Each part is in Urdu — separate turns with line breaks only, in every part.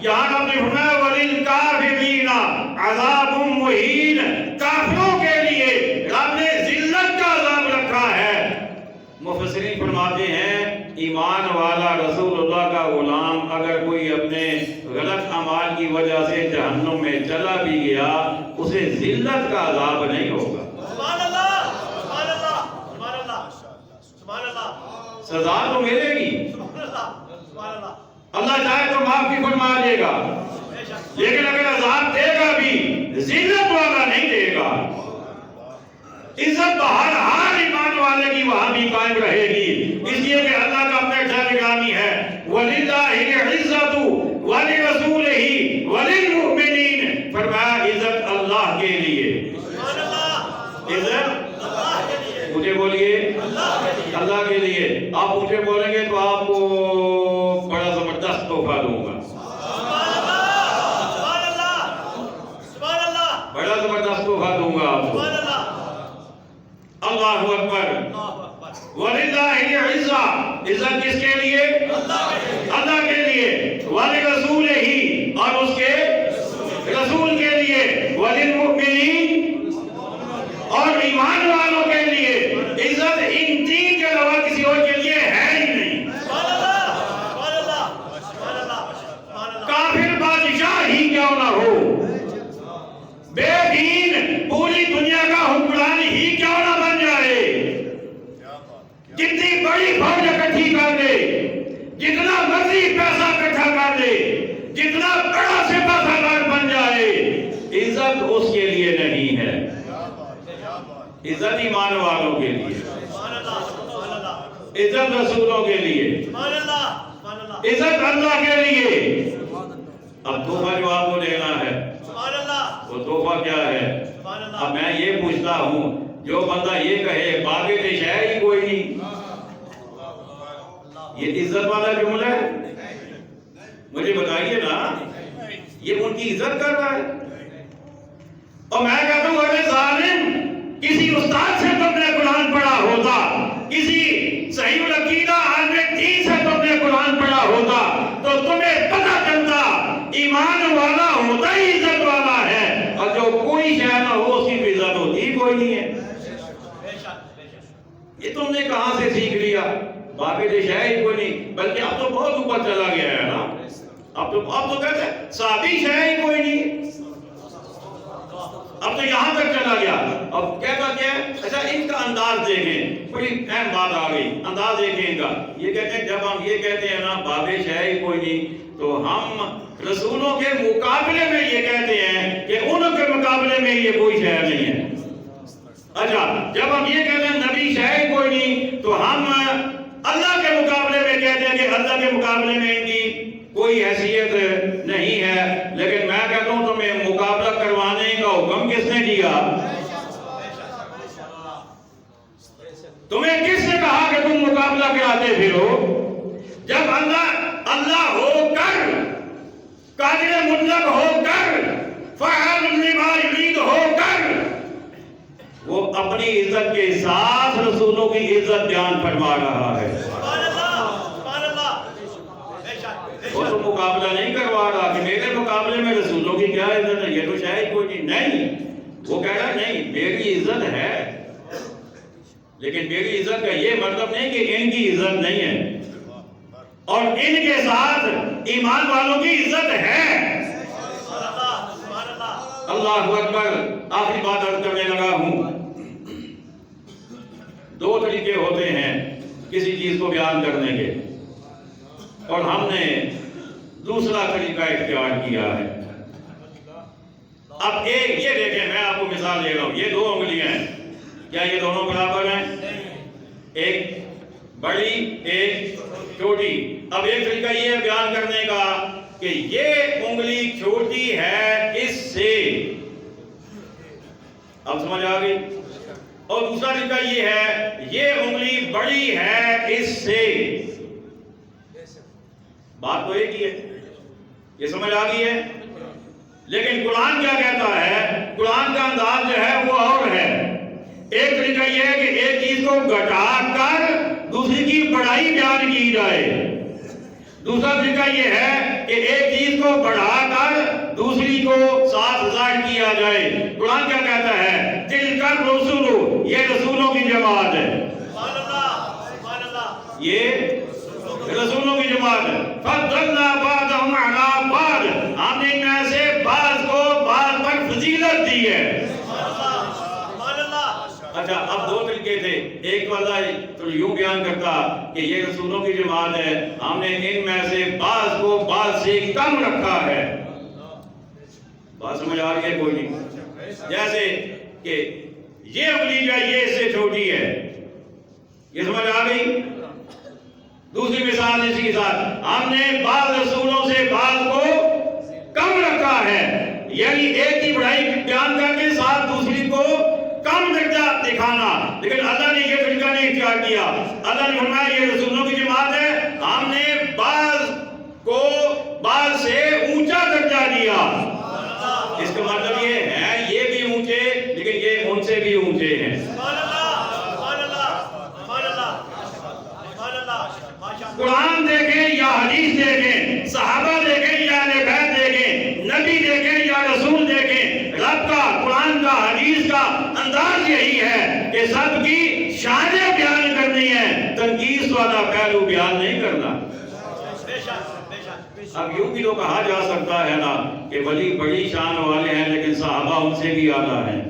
یہاں آپ نے فرمایا وَلِلْكَافِرِينَ عَذَابٌ مُّهِينٌ، کافروں کے لیے رب نے ذلت کا عذاب رکھا ہے۔ مفسرین فرماتے ہیں ایمان والا رسول اللہ کا غلام اگر کوئی اپنے غلط اعمال کی وجہ سے جہنم میں چلا بھی گیا اسے ذلت کا عذاب نہیں ہوگا۔
سبحان اللہ، سبحان اللہ، سبحان اللہ، سبحان اللہ،
سزا تو ملے گی،
سبحان اللہ، سبحان اللہ۔
اللہ چاہے تو معافی فرما دے گا، لیکن اگر عذاب دے گا بھی ذلت والا نہیں دے گا۔ عزت بہرحال ایمان والے کی وہاں بھی قائم رہے گی، اس لیے کہ اللہ کا اپنے ٹھہر گرامی ہے وَلِلَّهِ الْعِزَّةُ وَلِرَسُولِهِ وَلِلْمُؤْمِنِينَ، فرمایا عزت اللہ کے لیے، عزت مجھے بولیے اللہ کے لیے۔ آپ مجھے بولیں گے تو آپ کو بڑا زبردست تحفہ دوں گا، بڑا زبردست تحفہ دوں گا آپ کو۔ اللہ اکبر، وَلِلَّهِ الْعِزَّةُ، عزت کس کے لیے؟ اللہ کے لیے، وَلِرَسُولِهِ، اور اس کے رسول کے لیے، وَلِلْمُؤْمِنِينَ، اور ایمان والوں کے لیے۔ عزت ان تین کے علاوہ کسی اور کے لیے ہے ہی نہیں۔ کافر بادشاہ ہی کیوں نہ ہو، بے دین پوری دنیا کا حکمران ہی کیوں نہ بن جائے، جتنی بڑی فوج اکٹھی کر دے، جتنا مرضی پیسہ اکٹھا کر دے، جتنا بڑا سپہ سالار بن جائے، عزت اس کے لیے نہیں ہے۔ عزت ایمان والوں کے لیے، عزت رسولوں کے لیے، عزت اللہ کے لیے۔ اب تحفہ جو آپ کو دینا ہے وہ تحفہ کیا ہے؟ اب میں یہ پوچھتا ہوں، جو بندہ یہ کہے باغ شہر ہی کوئی نہیں، یہ عزت والا جملہ ہے؟ مجھے بتائیے نا، یہ ان کی عزت کر رہا ہے؟ اور میں کہتا ہوں اگر ظالم کسی استاد سے تم نے قرآن پڑھا ہوتا، کسی صحیح العقیدہ عالم دین سے تم نے قرآن پڑھا ہوتا تو تمہیں پتہ چلتا ایمان والا ہوتا ہی عزت والا ہے، اور جو کوئی شے نہ ہو اس کی بھی عزت ہوتی کوئی نہیں ہے۔ یہ تم نے کہاں سے سیکھ لیا؟ باقی شے ہی کوئی نہیں، بلکہ اب تو بہت اوپر چلا گیا ہے نا، اب تو کہتے ہیں صحابی شے ہی کوئی نہیں، اب تو یہاں تک چلا گیا۔ اب کہتا کیا ہے؟ اچھا ان کا انداز دیکھیں، بڑی اہم بات آ گئی، انداز دیکھیں ان کا۔ یہ کہتے ہیں جب ہم یہ کہتے ہیں نا بابے شے ہی کوئی نہیں، تو ہم رسولوں کے مقابلے میں یہ کہتے ہیں کہ ان کے مقابلے میں یہ کوئی شے نہیں ہے۔ اچھا جب ہم یہ کہتے ہیں نبی شے ہی کوئی نہیں، تو ہم اللہ کے مقابلے میں کہتے ہیں کہ اللہ کے مقابلے میں ان کی کوئی حیثیت نہیں ہے۔ لیکن میں کہتا ہوں تمہیں مقابلہ کروانے کا حکم کس نے دیا؟ تمہیں کس نے کہا کہ تم مقابلہ کراتے پھرو؟ جب اللہ ہو کر، قادر مطلق ہو کر، فاعل لما یرید ہو کر، وہ اپنی عزت کے ساتھ رسولوں کی عزت بیان فرما رہا ہے۔ وہ تو مقابلہ نہیں کروا رہا کہ میرے مقابلے میں رسولوں کی کیا عزت ہے، یہ تو شاید کوئی نہیں۔ وہ کہہ رہا نہیں میری عزت ہے، لیکن میری عزت کا یہ مطلب نہیں کہ ان کی عزت نہیں ہے، اور ان کے ساتھ ایمان والوں کی عزت ہے۔ اللہ اکبر۔ آخری بات عرض کرنے لگا ہوں، دو طریقے ہوتے ہیں کسی چیز کو بیان کرنے کے، اور ہم نے دوسرا طریقہ اختیار کیا ہے۔ اب ایک یہ دیکھیں، میں آپ کو مثال دے رہا ہوں، یہ دو انگلیاں ہیں، کیا یہ دونوں برابر ہیں؟ ایک بڑی ایک چھوٹی۔ اب ایک طریقہ یہ ہے بیان کرنے کا کہ یہ انگلی چھوٹی ہے اس سے، اب سمجھ آ گئی؟ اور دوسرا طریقہ یہ ہے یہ انگلی بڑی ہے اس سے۔ بات تو ایک ہی ہے، یہ سمجھ آ گئی ہے؟ لیکن قرآن کیا کہتا ہے؟ قرآن کا انداز جو ہے وہ اور ہے۔ ایک طریقہ یہ ہے کہ ایک چیز کو گھٹا کر دوسری کی بڑائی بیان کی جائے، دوسرا طریقہ یہ ہے کہ ایک چیز کو بڑھا کر دوسری کو 7,000 کیا جائے. قرآن کیا کہتا ہے؟ تلک الرسل، یہ رسولوں کی جماعت ہے.
سبحان اللہ سبحان اللہ.
یہ رسولوں کی جماعت ہے. فضلنا بعضهم على بعض، ہم نے ان میں سے بعض کو بعض پر فضیلت دی ہے.
سبحان اللہ.
اچھا اب دو طریقے تھے. ایک تو اللہ تو یوں بیان کرتا کہ یہ رسولوں کی جماعت ہے، ہم نے ان میں سے بعض کو بعض سے کم رکھا ہے. بات سمجھ آ رہی ہے کوئی نہیں؟ جیسے کہ یہ خدیجہ یہ اس سے چھوٹی ہے، یہ سمجھ آ گئی؟ دوسری مثال اسی کے ساتھ، ہم نے بعض رسولوں سے بعض کو کم رکھا ہے، یعنی ایک کی بڑائی بیان کر کے ساتھ دوسری کو کم درجہ دکھانا. لیکن اللہ نے یہ طریقہ نہیں اختیار کیا. اللہ نے فرمایا یہ رسولوں کی جماعت ہے، ہم نے بعض کو بعض سے اونچا درجہ دیا. اس کا مطلب یہ ہے یہ بھی اونچے لیکن یہ ان سے بھی اونچے ہیں.
سبحان اللہ سبحان اللہ سبحان اللہ سبحان اللہ.
قرآن دیکھیں یا حدیث دیکھیں، صحابہ دیکھیں یا اہل بیت دیکھیں، نبی دیکھیں یا رسول دیکھیں، رب کا قرآن کا حدیث کا انداز یہی ہے کہ سب کی شانیں بیان کرنی ہے، تنقیص والا پہلو بیان نہیں کرنا.
بے شک بے شک بے شک.
اب یوں بھی تو کہا جا سکتا ہے نا کہ ولی بڑی شان والے ہیں لیکن صحابہ ان سے بھی اعلیٰ ہیں.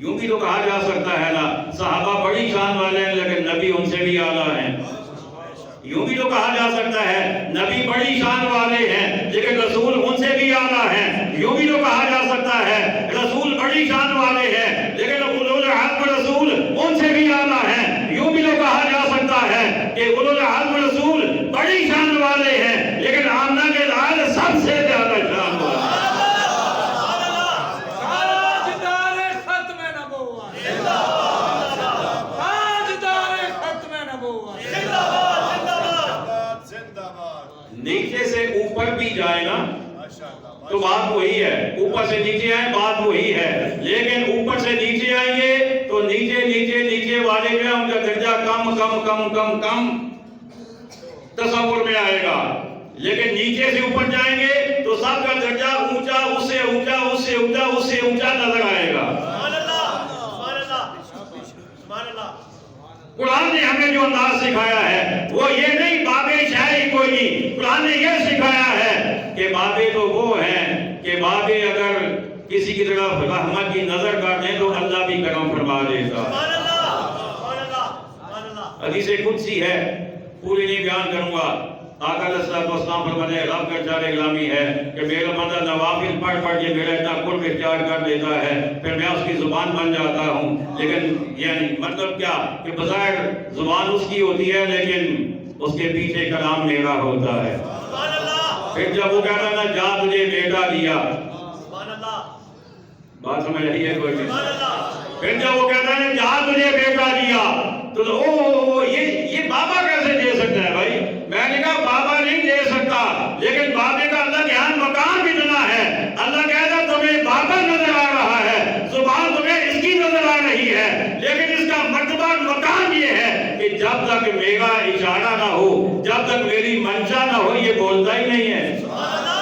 یوں بھی تو کہا جا سکتا ہے نا صحابہ بڑی شان والے ہیں لیکن نبی ان سے بھی اعلیٰ ہیں. یوں بھی تو کہا جا سکتا ہے نبی بڑی شان والے ہیں لیکن رسول ان سے بھی اعلیٰ ہیں. یوں بھی تو کہا جا سکتا ہے رسول بڑی شان والے ہیں لیکن اولو العزم رسول ان سے بھی اعلیٰ ہیں. یوں بھی تو کہا جا سکتا ہے کہ اولو العزم رسول بڑی شان والے ہیں لیکن آمنہ کے لال سب سے زیادہ شان والے ہیں. نیچے سے اوپر بھی جائے نا تو بات وہی ہے، اوپر سے نیچے آئے بات وہی ہے. لیکن اوپر سے نیچے آئیں گے تو نیچے نیچے نیچے والے جو ہے ان کا درجہ کم کم کم کم کم تصور میں آئے گا. لیکن نیچے سے اوپر جائیں گے تو سب کا درجہ اونچا، اس سے اونچا، اس سے اونچا، اس سے اونچا نظر آئے گا.
سبحان اللہ سبحان اللہ سبحان اللہ.
قرآن نے ہمیں جو انداز سکھایا ہے وہ یہ نہیں بابے شاعری کوئی نہیں. قرآن نے یہ سکھایا ہے کہ بابے تو وہ ہیں کہ بابے اگر کسی کی طرف رحمت کی نظر کر دیں تو اللہ بھی کرم فرما دیتا.
سبحان اللہ سبحان اللہ سبحان اللہ.
حدیث قدسی ہے، پوری نہیں بیان کروں گا. آقا علیہ الصلوۃ والسلام فرماتے ہیں رب کا ارشاد غلامی ہے کہ میرا بندہ نوافل پڑھ پڑھ کے میرا اتنا قرب اختیار کر دیتا ہے پھر میں اس کی زبان بن جاتا ہوں. لیکن یعنی مطلب کیا کہ بظاہر زبان اس کی ہوتی ہے لیکن اس کے پیچھے کلام میرا ہوتا ہے.
سبحان اللہ
پھر جب وہ کہتا ہے نا جا تجھے بیٹا دیا،
سبحان اللہ
بات سمجھ رہی ہے کوئی؟
سبحان اللہ.
پھر جب وہ کہتا ہے جا تجھے بیٹا دیا تو یہ بابا کیسے دے سکتا ہے بھائی؟ میں نے کہا بابا نہیں دے سکتا لیکن بابے کا اللہ کے یہاں مقام اتنا ہے. اللہ کہتا تمہیں بابا نظر آ رہا ہے، زبان تمہیں اس کی نظر آ رہی ہے لیکن اس کا مرتبہ مقام یہ ہے کہ جب تک میرا اشارہ نہ ہو، جب تک میری منشا نہ ہو یہ بولتا ہی نہیں ہے.
سبحان اللہ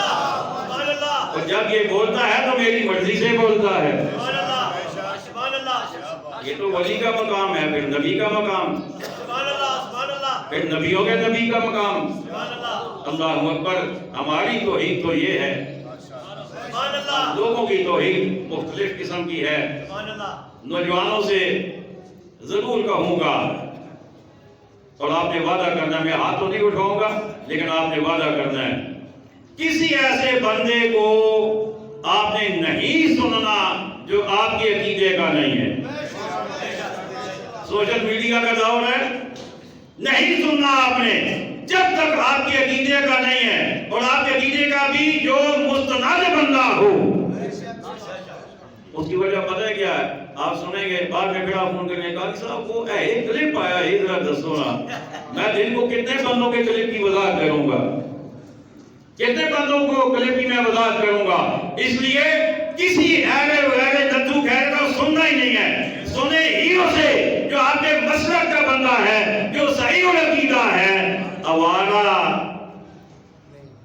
سبحان اللہ.
اور جب یہ بولتا ہے تو میری مرضی سے بولتا ہے.
سبحان اللہ سبحان اللہ.
یہ تو ولی کا مقام ہے، پھر نبی کا مقام،
سبحان اللہ سبحان اللہ.
پھر نبیوں کے نبی کا مقام.
سبحان اللہ
اللہ اکبر. ہماری توحید تو یہ ہے،
سبحان اللہ
لوگوں کی توحید مختلف قسم کی ہے.
سبحان اللہ.
نوجوانوں سے ضرور کہوں گا اور آپ نے وعدہ کرنا ہے، میں ہاتھ تو نہیں اٹھاؤں گا لیکن آپ نے وعدہ کرنا ہے کسی ایسے بندے کو آپ نے نہیں سننا جو آپ کے عقیدے کا نہیں ہے. سوشل میڈیا کا دور ہے، نہیں سننا آپ نے جب تک آپ کے عقیدے کا نہیں ہے اور آپ کے عقیدے کا بھی جو مستند بندہ ہو. اس کی وجہ پتہ ہے کیا ہے؟ آپ سنیں گے بعد میں پھر آپ فون کریں گے کہ صاحب وہ ایک کلپ آیا ہے ذرا دسو نا. میں دن کو کتنے بندوں کے کلپ کی وضاحت کروں گا، کتنے بندوں کو کلپ کی میں وضاحت کروں گا. اس لیے کسی ایرے ویرے نتو خیر کا سننا ہی نہیں ہے. سنے ہیرو سے جو آپ کے مسلک کا بندہ ہے، جو صحیح العقیدہ ہے. آوارہ